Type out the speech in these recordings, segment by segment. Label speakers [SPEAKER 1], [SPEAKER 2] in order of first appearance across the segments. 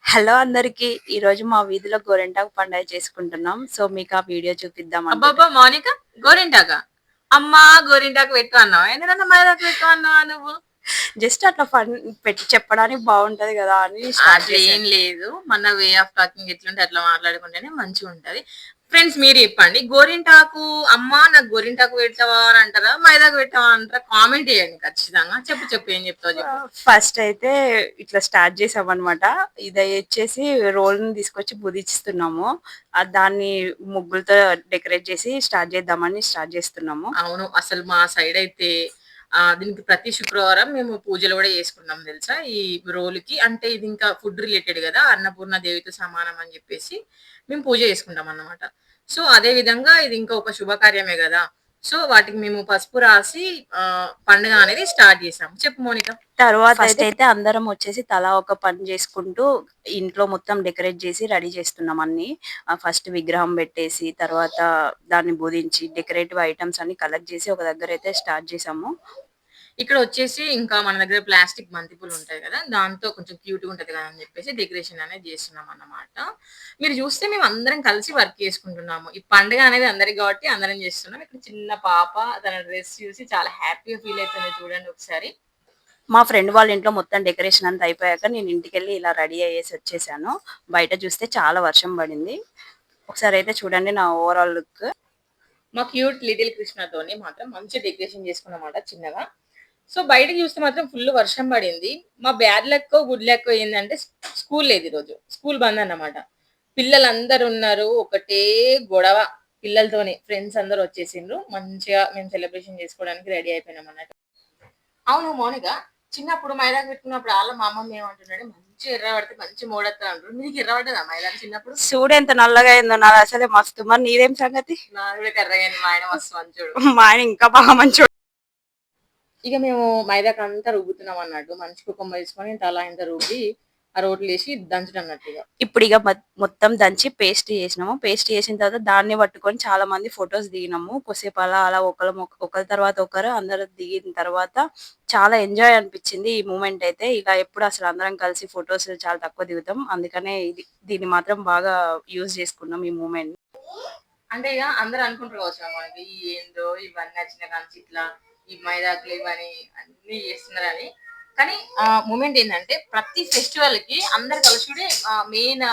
[SPEAKER 1] Hello అందరికి. ఈరోజు మా వీధిలో గోరింటాకు పండుగ చేసుకుంటున్నాం. సో, మీకు ఆ వీడియో చూపిద్దాం
[SPEAKER 2] అబ్బబ్బా!
[SPEAKER 1] అనుకుంటున్నా.
[SPEAKER 2] మౌనిక గోరింటాకా? అమ్మా! గోరింటాకు పెట్టు అన్నావా? ఎందుకన్నా మైదాకు పెట్టు అన్నావా నువ్వు?
[SPEAKER 1] జస్ట్ అట్లా పెట్టి చెప్పడానికి బావుంటది గదా! అని స్టార్ట్
[SPEAKER 2] అట్లేం
[SPEAKER 1] చేశాను.
[SPEAKER 2] లేదు. మన వే ఆఫ్ టాకింగ్ ఎట్లుంటే అట్లా మాట్లాడుకుంటేనే మంచిగుంటది. ఫ్రెండ్స్ మీరు చెప్పండి. గోరింటాకు అమ్మా నాకు గోరింటాకు పెట్టవా అని అంటారా? మైదాకు పెట్టవా అంటారా? కామెంట్ చేయండి ఖచ్చితంగా. చెప్పు ఏం చెప్తావో చెప్పు.
[SPEAKER 1] ఫస్ట్ అయితే ఇట్లా స్టార్ట్ చేసామనమాట. ఇదొచ్చేసి రోల్‌ని తీసుకొచ్చి పుదిస్తున్నాము. దాన్ని ముగ్గులతో డెకరేట్ చేసి స్టార్ట్ చేద్దామని స్టార్ట్ చేస్తున్నాము.
[SPEAKER 2] అవును. అసలు మా సైడయితే దీనికి ప్రతి శుక్రవారం మేము పూజలు గూడా చేసుకుంటాం తెలుసా? ఈ రోలుకి. అంటే ఇది ఇంకా ఫుడ్ రిలేటెడ్ గదా! అన్నపూర్ణ దేవితో సమానం అని జెప్పేసి మేము పూజ చేసుకుంటామన్నమాట. సో, అదే విధంగా ఇది ఇంకా ఒక శుభకార్యమే గదా! సో, వాటికి మేము పసుపు రాసి పండుగ అనేది స్టార్ట్ చేసాం. చెప్పు మౌనిక.
[SPEAKER 1] ఫస్ట్ అయితే అందరం వచ్చేసి తలా ఒక పని చేసుకుంటూ ఇంట్లో మొత్తం డెకరేట్ చేసి రెడీ చేస్తున్నాం అన్నీ. ఫస్ట్ విగ్రహం పెట్టేసి, తర్వాత దాన్ని పూజించి, డెకరేటివ్ ఐటెమ్స్ అన్నీ కలెక్ట్ చేసి ఒక దగ్గరైతే స్టార్ట్ చేసాము.
[SPEAKER 2] ఇక్కడొచ్చేసి ఇంకా మన దగ్గర ప్లాస్టిక్ బంతిపూలుంటాయి గదా! దాంతో కొంచెం క్యూట్‌గా ఉంటది గదా! అని జెప్పేసి డెకరేషన్ అనేది జేస్తున్నామన్నమాట. మీరు జూస్తే మేమందరం కలిసి వర్క్ చేసుకుంటున్నాము. ఈ పండుగ అనేది అందరికి గాబట్టి అందరం జేస్తున్నాం. ఇక్కడ చిన్న పాప తన డ్రెస్ చూసి చాలా హ్యాపీగా ఫీల్ అయితుంది చూడండి ఒకసారి.
[SPEAKER 1] మా ఫ్రెండ్ వాళ్ళ ఇంట్లో మొత్తం డెకరేషన్ అంతా అయిపోయాక నేను ఇంటికెళ్ళి ఇలా రెడీ అయ్యేసి వచ్చేసాను. బయట చూస్తే చాలా వర్షం పడింది. ఒకసారైతే చూడండి నా ఓవరాల్ లుక్.
[SPEAKER 2] మా క్యూట్ లిటిల్ కృష్ణతోని మాత్రం మంచి డెకరేషన్ చేసుకున్నామాట చిన్నగా. సో, బయటకి చూస్తే మాత్రం ఫుల్ వర్షం పడింది. మా బ్యాడ్ లక్కో, గుడ్ లక్కో ఏందంటే స్కూల్ లేదు ఈరోజు. స్కూల్ బంద్ అన్నమాట. పిల్లలందరూ ఉన్నారు. ఒకటే గొడవ పిల్లలతోని. ఫ్రెండ్స్ అందరూ వచ్చేసిండ్రు. మంచిగా మేము సెలబ్రేషన్ చేసుకోవడానికి రెడీ అయిపోయినామన్నట్టు. అవును మౌనిక. చిన్నప్పుడు మైదాకు పెట్టుకున్నప్పుడు మా అమ్మమ్మ ఏమంటుండంటే మంచిగా ఎర్ర పడితే మంచి మోడొత్తది అంటారు. మీకు ఎర్ర పడ్డదా మైదాకు చిన్నప్పుడు?
[SPEAKER 1] చూడు ఎంత నల్లగా అయిందో, నాది అసలే మస్తు. మరి నీదేం సంగతి?
[SPEAKER 2] నాది కూడా కర్రగయింది. మా ఆయన మస్తు మంచోడు.
[SPEAKER 1] మా ఆయన ఇంకా బాగా మంచోడు.
[SPEAKER 2] ఇక మేము మైదాకంతా రుబ్బుతున్నాం అన్నట్టు. మనిషికి ఒక కొమ్మ తీసుకొని తలా ఇంత రుబ్బి ఆ రోట్లేసి దంచుడు అన్నట్టు ఇగ.
[SPEAKER 1] ఇప్పుడు ఇక మొత్తం దంచి పేస్ట్ చేసినాము. పేస్ట్ చేసిన తర్వాత దాన్ని పట్టుకొని చాలా మంది ఫొటోస్ దిగినాము. కొద్దిసేపు అలా అలా ఒకరి తర్వాత ఒకరు అందరూ దిగిన తర్వాత చాలా ఎంజాయ్ అనిపించింది ఈ మూమెంట్ అయితే. ఇలా ఎప్పుడు అసలు అందరం కలిసి ఫొటోస్ చాలా తక్కువ దిగుతాం. అందుకనే దీన్ని మాత్రం బాగా యూజ్ చేసుకున్నాం ఈ మూమెంట్.
[SPEAKER 2] అంటే ఇగ అందరూ అనుకుంటారు కావచ్చు మనకి ఏందో ఇవన్నీ వచ్చిన కాంచి ఇట్లా ఈ మైదాకులు ఇవని అన్నీ చేస్తున్నారని. కానీ మూమెంట్ ఏందంటే ప్రతి ఫెస్టివల్‌కి అందరూ కలుసుడే మెయిన్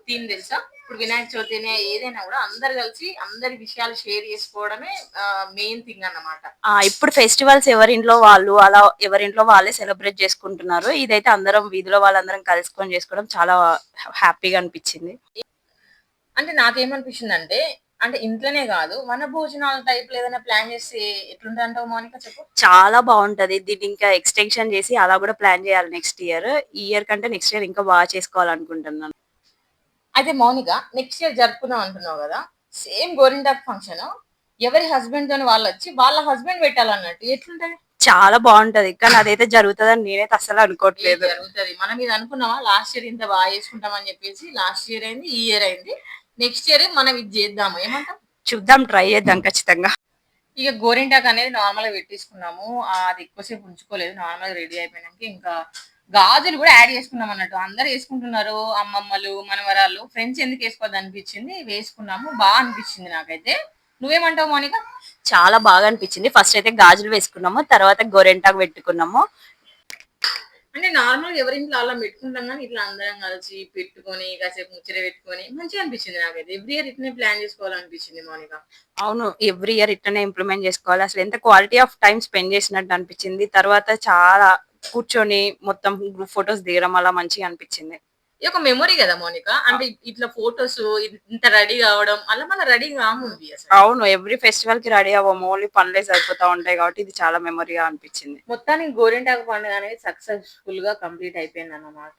[SPEAKER 2] థీమ్ తెలుసా? ఇప్పుడు వినాయక చవితి అయినా ఏదైనా గూడా అందరూ కలిసి అందరి విషయాలు షేర్ చేసుకోవడమే మెయిన్ థింగ్ అన్నమాట.
[SPEAKER 1] ఇప్పుడు ఫెస్టివల్స్ ఎవరింట్లో వాళ్ళు అలా ఎవరింట్లో వాళ్ళే సెలబ్రేట్ చేసుకుంటున్నారు. ఇదైతే అందరం వీధిలో వాళ్ళందరం కలుసుకొని చేసుకోవడం చాలా హ్యాపీగా అనిపించింది.
[SPEAKER 2] అంటే నాకేమనిపిస్తుందంటే, అంటే ఇంట్లోనే గాదు, వనభోజనాల టైప్‌లో ఏదైనా ప్లాన్ చేస్తే ఎట్లుంటదంటావు మౌనిక చెప్పు?
[SPEAKER 1] చాలా బావుంటది. దీన్ని ఇంకా ఎక్స్‌టెన్షన్ చేసి అలా కూడా ప్లాన్ చేయాలి నెక్స్ట్ ఇయర్. ఈ ఇయర్ కంటే నెక్స్ట్ ఇయర్ ఇంకా బాగా చేసుకోవాలనుకుంటున్నాను.
[SPEAKER 2] అయితే మౌనిక నెక్స్ట్ ఇయర్ జరుపుకుందాం అంటున్నావు గదా! సేమ్ గోరింటాకు ఫంక్షను ఎవరి హస్బెండ్‌తోని వాళ్ళొచ్చి వాళ్ళ హస్బెండ్ పెట్టాలన్నట్టు ఎట్లుంటది?
[SPEAKER 1] చాలా బావుంటది. కానీ అదైతే జరుగుతదని నేనైతే అస్సలు అనుకోవట్లేదు.
[SPEAKER 2] జరుగుతది. మనం ఇది అనుకున్నామా లాస్ట్ ఇయర్ ఇంత బాగా చేసుకుంటాం అని చెప్పేసి లాస్ట్ ఇయర్ అయింది, ఈ ఇయర్ అయింది. నెక్స్ట్ ఇయర్ మనం ఇది చేద్దాము. ఏమంటావు?
[SPEAKER 1] చూద్దాం, ట్రై చేద్దాం ఖచ్చితంగా.
[SPEAKER 2] ఇక గోరింటాకు అనేది నార్మల్‌గా పెట్టేసుకున్నాము. అది ఎక్కువ సేపు ఉంచుకోలేదు. నార్మల్‌గా రెడీ అయిపోయినంక ఇంకా గాజులు గూడా యాడ్ చేసుకున్నాం అన్నట్టు. అందరూ యేసుకుంటున్నారు. అమ్మమ్మలు, మనవరాళ్ళు. ఫ్రెండ్స్ ఎందుకు యేసుకోవద్దనిపించింది. వేసుకున్నాము. అనిపించింది నాకైతే. నువ్వేమంటావు మౌనిక?
[SPEAKER 1] చాలా బాగా అనిపించింది. ఫస్ట్ అయితే గాజులు వేసుకున్నాము. తర్వాత గోరింటాకు పెట్టుకున్నాము.
[SPEAKER 2] అంటే నార్మల్‌గా ఎవరింట్లో అలా పెట్టుకుంటాం గానీ, ఇట్లా అందరం కలిసి పెట్టుకొని, కాసేపు ముచ్చట పెట్టుకొని మంచిగా అనిపించింది నాకైతే. ఎవ్రీ ఇయర్ ఇట్లనే ప్లాన్ చేసుకోవాలనిపించింది మౌనిక.
[SPEAKER 1] అవును. ఎవ్రీ ఇయర్ ఇట్లనే ఇంప్లిమెంట్ చేసుకోవాలి. అసలు ఎంత క్వాలిటీ ఆఫ్ టైమ్ స్పెండ్ చేసినట్టు అనిపించింది. తర్వాత చాలా కూర్చొని మొత్తం గ్రూప్ ఫోటోస్ దిగడం అలా మంచిగా అనిపించింది.
[SPEAKER 2] ఇది ఒక మెమొరీ గదా మౌనిక. అంటే ఇట్లా ఫోటోస్ ఇంత రెడీ కావడం అలా మళ్ళా రెడీ కాముంది అసలు.
[SPEAKER 1] అవును. ఎవ్రీ ఫెస్టివల్‌కి రెడీ అవ్వము. ఓన్లీ పనులే సరిపోతా ఉంటాయి కాబట్టి ఇది చాలా మెమొరీగా అనిపించింది.
[SPEAKER 2] మొత్తానికి గోరింటాకు పండుగ అనేది సక్సెస్‌ఫుల్‌గా కంప్లీట్ అయిపోయిందన్నమాట.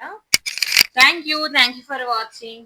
[SPEAKER 2] Thank you for watching.